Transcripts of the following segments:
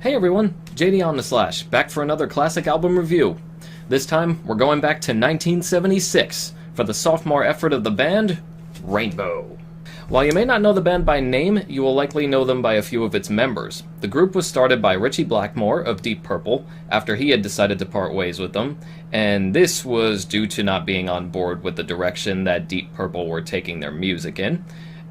Hey everyone, JD on the Slash, back for another classic album review. This time, we're going back to 1976 for the sophomore effort of the band, Rainbow. While you may not know the band by name, you will likely know them by a few of its members. The group was started by Ritchie Blackmore of Deep Purple after he had decided to part ways with them, and this was due to not being on board with the direction that Deep Purple were taking their music in.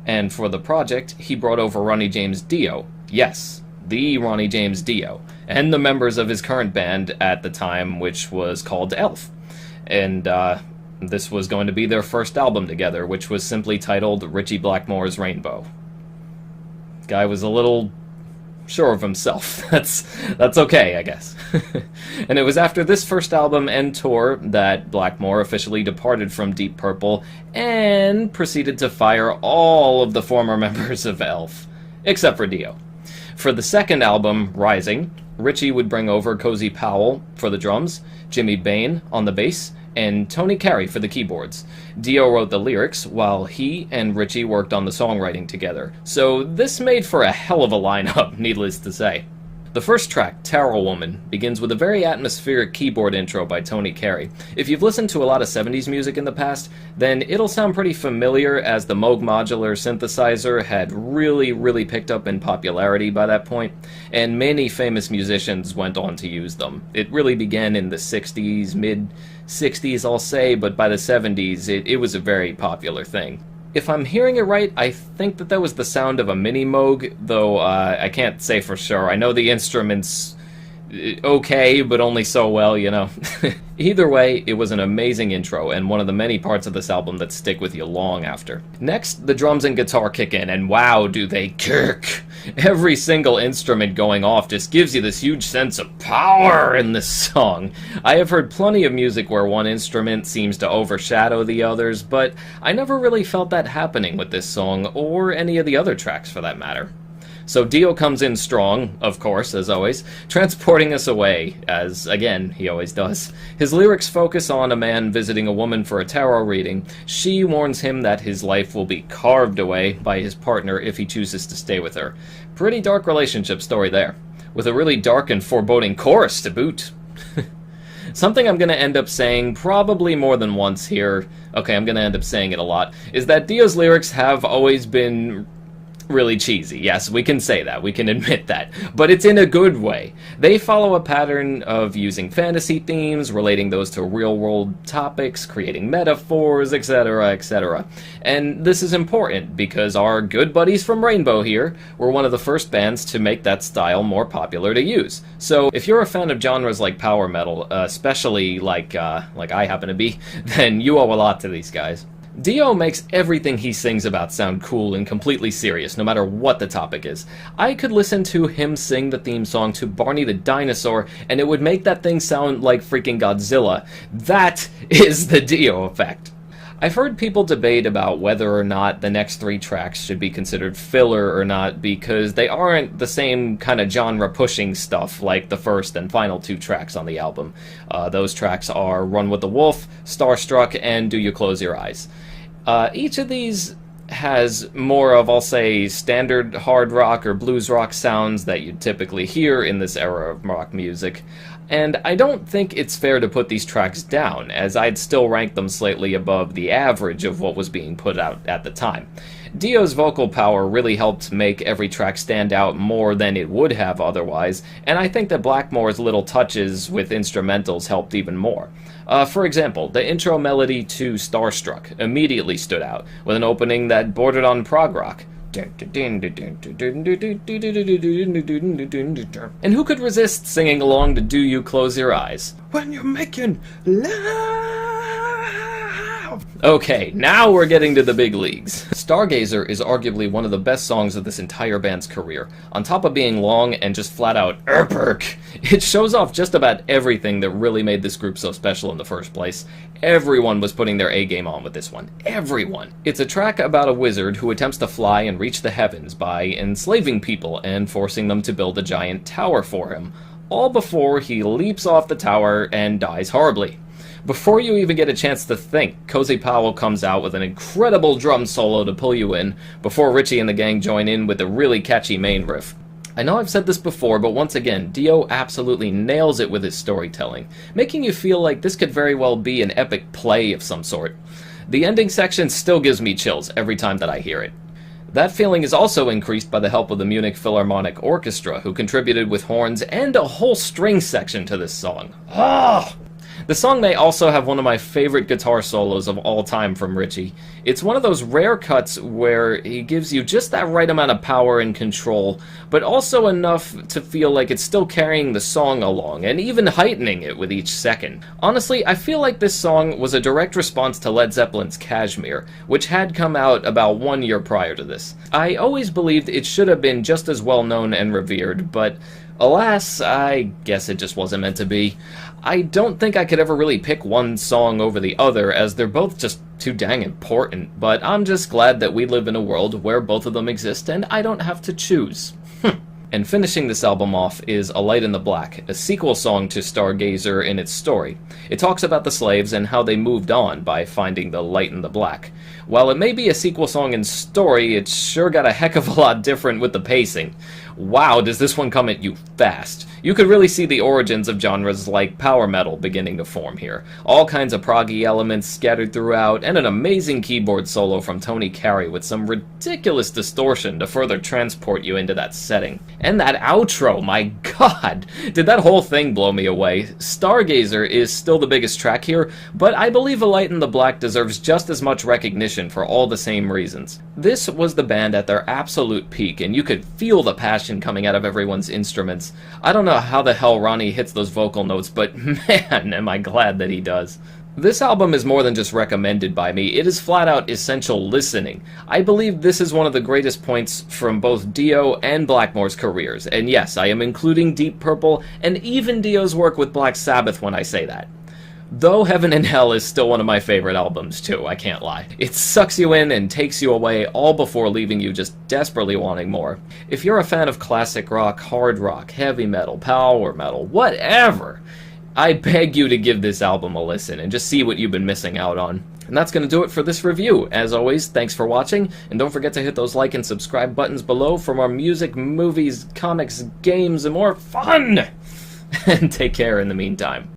And for the project, he brought over Ronnie James Dio. Yes, the Ronnie James Dio, and the members of his current band at the time, which was called Elf. And this was going to be their first album together, which was simply titled Ritchie Blackmore's Rainbow. Guy was a little sure of himself. That's okay, I guess. And it was after this first album and tour that Blackmore officially departed from Deep Purple and proceeded to fire all of the former members of Elf, except for Dio. For the second album, Rising, Ritchie would bring over Cozy Powell for the drums, Jimmy Bain on the bass, and Tony Carey for the keyboards. Dio wrote the lyrics, while he and Ritchie worked on the songwriting together. So this made for a hell of a lineup, needless to say. The first track, Terral Woman, begins with a very atmospheric keyboard intro by Tony Carey. If you've listened to a lot of 70s music in the past, then it'll sound pretty familiar, as the Moog modular synthesizer had really picked up in popularity by that point, and many famous musicians went on to use them. It really began in the 60s, mid-60s I'll say, but by the 70s it was a very popular thing. If I'm hearing it right, I think that was the sound of a mini Moog, though I can't say for sure. I know the instrument's okay, but only so well, you know. Either way, it was an amazing intro, and one of the many parts of this album that stick with you long after. Next, the drums and guitar kick in, and wow, do they kick! Every single instrument going off just gives you this huge sense of power in this song. I have heard plenty of music where one instrument seems to overshadow the others, but I never really felt that happening with this song, or any of the other tracks for that matter. So Dio comes in strong, of course, as always, transporting us away, as, again, he always does. His lyrics focus on a man visiting a woman for a tarot reading. She warns him that his life will be carved away by his partner if he chooses to stay with her. Pretty dark relationship story there, with a really dark and foreboding chorus to boot. Something I'm going to end up saying probably more than once here, okay, I'm going to end up saying it a lot, is that Dio's lyrics have always been really cheesy. Yes, we can say that. We can admit that. But it's in a good way. They follow a pattern of using fantasy themes, relating those to real-world topics, creating metaphors, etc., etc. And this is important because our good buddies from Rainbow here were one of the first bands to make that style more popular to use. So if you're a fan of genres like power metal, especially like I happen to be, then you owe a lot to these guys. Dio makes everything he sings about sound cool and completely serious, no matter what the topic is. I could listen to him sing the theme song to Barney the Dinosaur, and it would make that thing sound like freaking Godzilla. That is the Dio effect. I've heard people debate about whether or not the next 3 tracks should be considered filler or not, because they aren't the same kind of genre-pushing stuff like the first and final 2 tracks on the album. Those tracks are Run with the Wolf, Starstruck, and Do You Close Your Eyes. Each of these has more of, I'll say, standard hard rock or blues rock sounds that you'd typically hear in this era of rock music. And I don't think it's fair to put these tracks down, as I'd still rank them slightly above the average of what was being put out at the time. Dio's vocal power really helped make every track stand out more than it would have otherwise, and I think that Blackmore's little touches with instrumentals helped even more. For example, the intro melody to Starstruck immediately stood out, with an opening that bordered on prog rock. And who could resist singing along to Do You Close Your Eyes? When you're making love. Okay, now we're getting to the big leagues. Stargazer is arguably one of the best songs of this entire band's career. On top of being long and just flat out epic, it shows off just about everything that really made this group so special in the first place. Everyone was putting their A-game on with this one. Everyone. It's a track about a wizard who attempts to fly and reach the heavens by enslaving people and forcing them to build a giant tower for him, all before he leaps off the tower and dies horribly. Before you even get a chance to think, Cozy Powell comes out with an incredible drum solo to pull you in, before Ritchie and the gang join in with a really catchy main riff. I know I've said this before, but once again, Dio absolutely nails it with his storytelling, making you feel like this could very well be an epic play of some sort. The ending section still gives me chills every time that I hear it. That feeling is also increased by the help of the Munich Philharmonic Orchestra, who contributed with horns and a whole string section to this song. Ah! The song may also have one of my favorite guitar solos of all time from Ritchie. It's one of those rare cuts where he gives you just that right amount of power and control, but also enough to feel like it's still carrying the song along, and even heightening it with each second. Honestly, I feel like this song was a direct response to Led Zeppelin's Kashmir, which had come out about 1 year prior to this. I always believed it should have been just as well known and revered, but alas, I guess it just wasn't meant to be. I don't think I could ever really pick one song over the other, as they're both just too dang important, but I'm just glad that we live in a world where both of them exist and I don't have to choose. And finishing this album off is A Light in the Black, a sequel song to Stargazer in its story. It talks about the slaves and how they moved on by finding the light in the black. While it may be a sequel song in story, it sure got a heck of a lot different with the pacing. Wow, does this one come at you fast. You could really see the origins of genres like power metal beginning to form here. All kinds of proggy elements scattered throughout, and an amazing keyboard solo from Tony Carey with some ridiculous distortion to further transport you into that setting. And that outro, my god! Did that whole thing blow me away? Stargazer is still the biggest track here, but I believe A Light in the Black deserves just as much recognition for all the same reasons. This was the band at their absolute peak, and you could feel the passion coming out of everyone's instruments. I don't know how the hell Ronnie hits those vocal notes, but man, am I glad that he does. This album is more than just recommended by me, it is flat out essential listening. I believe this is one of the greatest points from both Dio and Blackmore's careers, and yes, I am including Deep Purple and even Dio's work with Black Sabbath when I say that. Though Heaven and Hell is still one of my favorite albums too, I can't lie. It sucks you in and takes you away all before leaving you just desperately wanting more. If you're a fan of classic rock, hard rock, heavy metal, power metal, whatever, I beg you to give this album a listen and just see what you've been missing out on. And that's going to do it for this review. As always, thanks for watching, and don't forget to hit those like and subscribe buttons below for more music, movies, comics, games, and more fun! And take care in the meantime.